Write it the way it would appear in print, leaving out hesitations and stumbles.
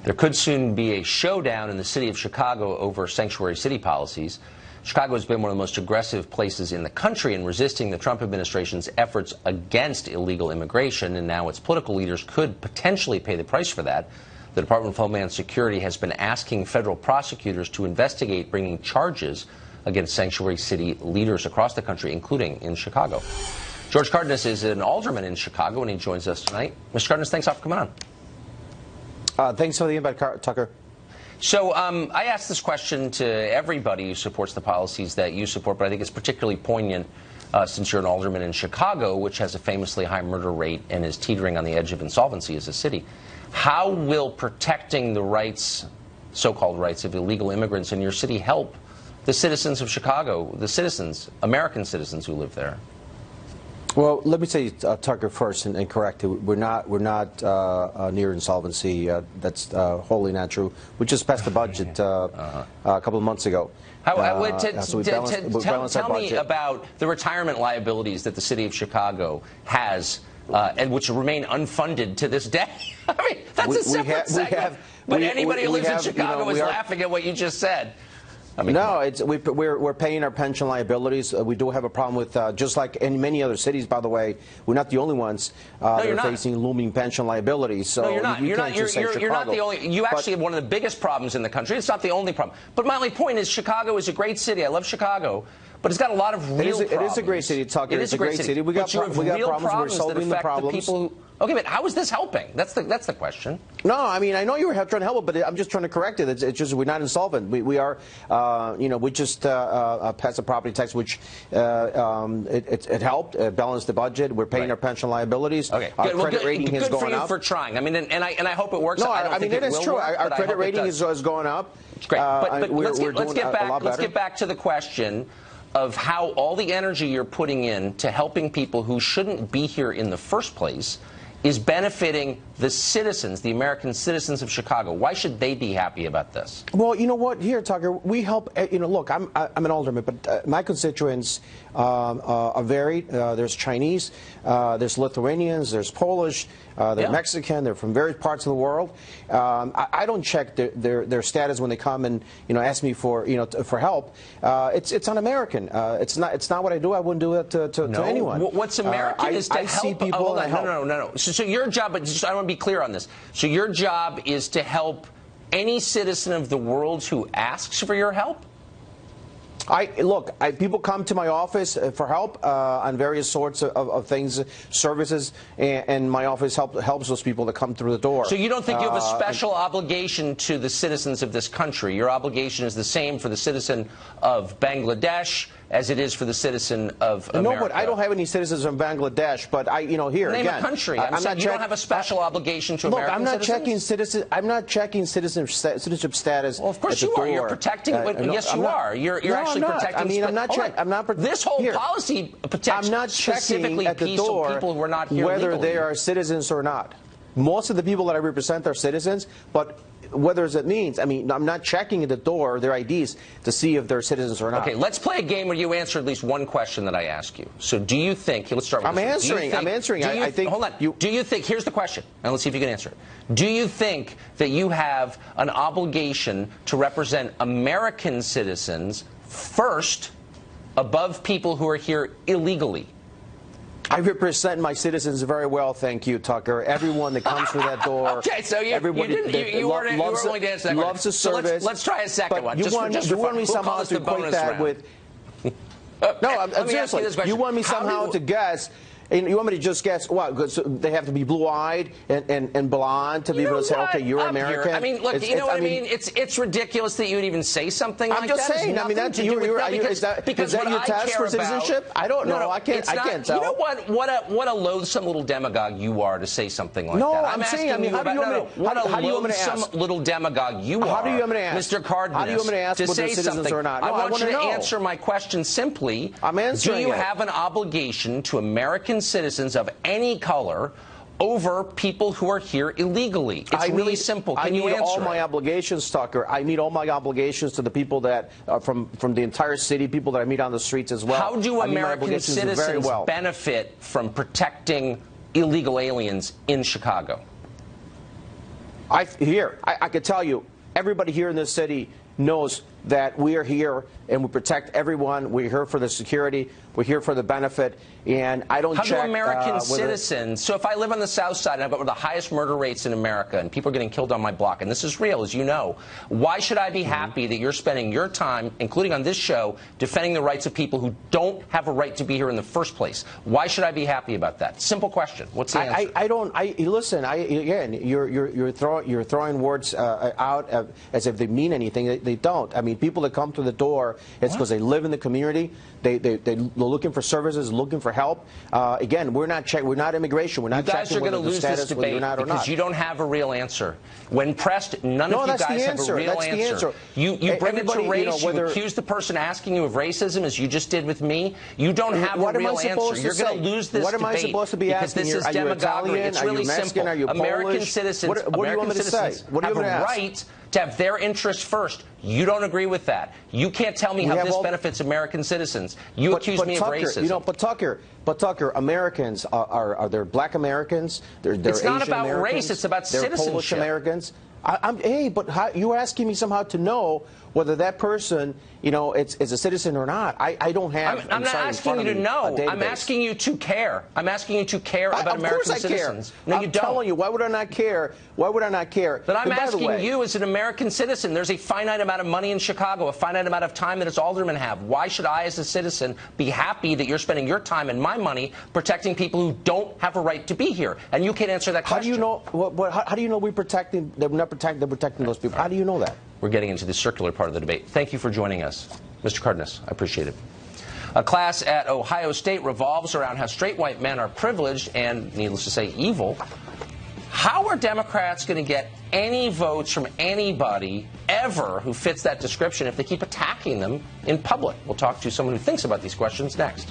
There could soon be a showdown in the city of Chicago over sanctuary city policies. Chicago has been one of the most aggressive places in the country in resisting the Trump administration's efforts against illegal immigration, and now its political leaders could potentially pay the price for that. The Department of Homeland Security has been asking federal prosecutors to investigate bringing charges against sanctuary city leaders across the country, including in Chicago. George Cardenas is an alderman in Chicago, and he joins us tonight. Mr. Cardenas, thanks a lot for coming on. Thanks for the invite, Tucker. So I asked this question to everybody who supports the policies that you support, but I think it's particularly poignant since you're an alderman in Chicago, which has a famously high murder rate and is teetering on the edge of insolvency as a city. How will protecting the rights, so-called rights, of illegal immigrants in your city help the citizens of Chicago, the citizens, American citizens who live there? Well, let me say, Tucker, first, and correct it. We're not near insolvency. That's wholly not true. We just passed the budget a couple of months ago. Tell me about the retirement liabilities that the city of Chicago has, and which remain unfunded to this day. I mean, that's a separate segment. But anybody who lives in Chicago is laughing at what you just said. I mean, no, we're paying our pension liabilities. We do have a problem with, just like in many other cities, by the way, we're not the only ones that are facing looming pension liabilities. So no, you're not. You're not the only. You actually have one of the biggest problems in the country. It's not the only problem. But my only point is, Chicago is a great city. I love Chicago. But it's got a lot of real problems. It is a great city, Tucker. It's a great city. We got problems. We're solving the problems. Okay, but how is this helping? That's the question. No, I mean, I know you were trying to help it, but I'm just trying to correct it. It's just we're not insolvent. We are, we just passed a property tax, which it helped balance the budget. We're paying our pension liabilities. Okay, our credit rating has gone up. Good for you for trying. I mean, and I hope it works. No, I mean, it is true. Our credit rating is going up. It's great. But let's get back to the question of how all the energy you're putting in to helping people who shouldn't be here in the first place is benefiting the citizens, the American citizens of Chicago. Why should they be happy about this? Well, you know what? Here, Tucker, we help. Look, I'm an alderman, but my constituents are varied. There's Chinese, there's Lithuanians, there's Polish, they're Mexican, they're from various parts of the world. I don't check their status when they come and ask me for for help. It's un-American. It's not what I do. I wouldn't do it to anyone. What's American is to help. See people. No. So your job, but I want to be clear on this. So your job is to help any citizen of the world who asks for your help? People come to my office for help on various sorts of things, services, and my office helps those people that come through the door. So you don't think you have a special obligation to the citizens of this country? Your obligation is the same for the citizen of Bangladesh as it is for the citizen of America? No, but I don't have any citizens from Bangladesh. But here Name again, a country. I'm saying you don't have a special obligation to American citizens? I'm not checking citizenship status. Well, of course you are. You're protecting. Yes, you are. You're actually protecting. I mean, I'm not checking. This whole policy protects specifically people who are not here whether legally. They are citizens or not. Most of the people that I represent are citizens, but whether it means, I mean, I'm not checking at the door their IDs to see if they're citizens or not. Okay, let's play a game where you answer at least one question that I ask you. So do you think, let's start with I'm answering. I think. Hold on. Do you think, here's the question, and let's see if you can answer it. Do you think that you have an obligation to represent American citizens first above people who are here illegally? I represent my citizens very well, thank you, Tucker. Everyone that comes through that door. Okay, so you weren't willing to answer that loves the service. So let's try a second one. You want me somehow to equate that with? No, seriously. You want me somehow to guess? And you want me to just guess what? So they have to be blue-eyed and blonde to be able to say, okay, you're American. I mean, look, you know what I mean? It's ridiculous that you would even say something like that. I'm just saying. I mean, that's is that your test for citizenship? I don't know. I can't tell. You know what a loathsome little demagogue you are to say something like that. No, I'm saying. I mean, how do you want me to ask? Little demagogue you are. How do you want me to ask, Mr. Cardenas? How do you want me to ask whether they're citizens or not? I want you to answer my question simply. I'm answering. Do you have an obligation to American citizens of any color over people who are here illegally? It's really simple. Can you answer? I meet all my obligations, Tucker. I meet all my obligations to the people that from the entire city, people that I meet on the streets as well. How do American citizens benefit from protecting illegal aliens in Chicago? I could tell you, everybody here in this city knows that we are here and we protect everyone. We're here for the security. We're here for the benefit. And I don't check. How do American citizens, so if I live on the South Side and I've got one of the highest murder rates in America and people are getting killed on my block, and this is real, as you know, why should I be happy that you're spending your time, including on this show, defending the rights of people who don't have a right to be here in the first place? Why should I be happy about that? Simple question. What's the answer? Listen, again, you're throwing words out as if they mean anything. They don't. I mean, people that come to the door, it's because they live in the community. They're looking for services, looking for help. Again, we're not immigration. We're not checking whether the status, whether you're not or not. Because you don't have a real answer. When pressed, none of you guys have a real answer. You bring it to race. You accuse the person asking you of racism, as you just did with me. You don't have a real answer. You're going to lose this debate. What am I supposed to be asking? Because this is demagoguery. It's really simple. American citizens have a right to have their interests first. You don't agree with that. You can't tell me how this benefits American citizens. You accuse me of racism. You know, but Tucker, Americans are there black Americans? They're it's Asian not about Americans, race. It's about they're citizenship. Polish Americans. Hey, but you're asking me somehow to know whether that person, you know, is a citizen or not. I don't have. I'm not asking you to know. I'm asking you to care. I'm asking you to care about American citizens. No, you don't. I'm telling you, why would I not care? Why would I not care? But I'm asking you, as an American citizen, there's a finite amount of money in Chicago, a finite amount of time that its aldermen have. Why should I, as a citizen, be happy that you're spending your time and my money protecting people who don't have a right to be here? And you can't answer that question. How do you know? How do you know we're protecting? They're not protecting. They're protecting those people. How do you know that? We're getting into the circular part of the debate. Thank you for joining us, Mr. Cardenas. I appreciate it. A class at Ohio State revolves around how straight white men are privileged and, needless to say, evil. How are Democrats going to get any votes from anybody ever who fits that description if they keep attacking them in public? We'll talk to someone who thinks about these questions next.